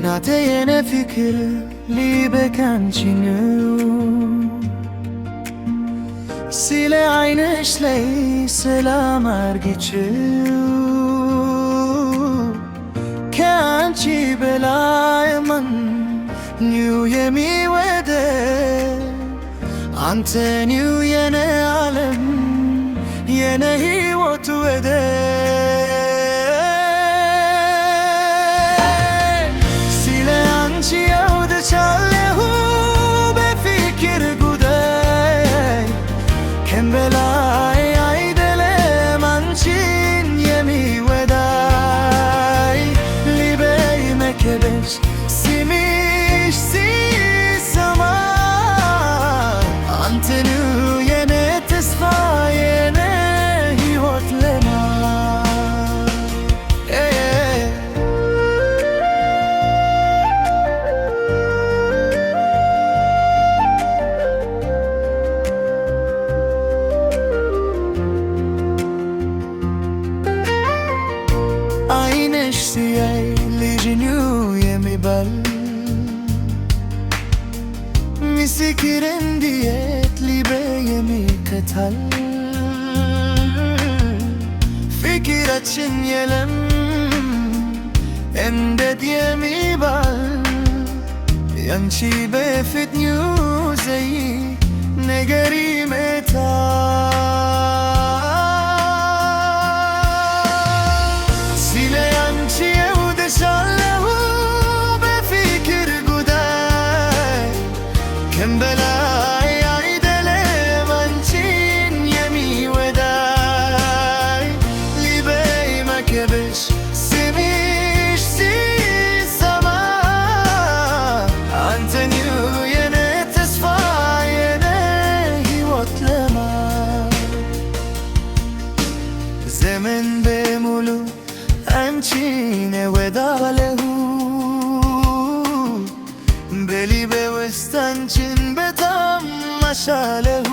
ናተ የኔ ፍቅር ልቤ ካንቺ ነው ስለ ዓይንሽ ላይ ሰላም አርግቼው ከአንቺ በላይ ማን ነው የሚወደድ አንተ ነው የኔ ዓለም የኔ ሕይወት ወደድ ስለ አንቺ አውርቻለሁ በፍቅር ጉዳይ ከዚህ በላይ አይደለም አንቺን የሚወዳይ ልቤ መከበሽ ስምሽ ሲሰማ አንተ ነው የኔ ተስፋ የኔ ሕይወት ለማ ዓይንሽ ሲያይ ልጅ ነው የሚባል ምስክር እንዴት ልቤ የሚከተል ፍቅራችን የለም እንዴት የሚባል ያንቺ በፊት ነው ዘይ ነገር ይመታል ስለ አንቺ እወድሻለሁ በፍቅር ጉዳይ ከዚህ በላይ አይደለም አንቺን የሚወዳይ ልቤ መከበሽ ስምሽ ሲሰማ አንተ ነው የኔ ተስፋ የኔ ሕይወት ለማ ዘመን በሙሉ አንቺን እወዳለሁ በልቤ ውስጥ አንቺን በጣም አሻለሁ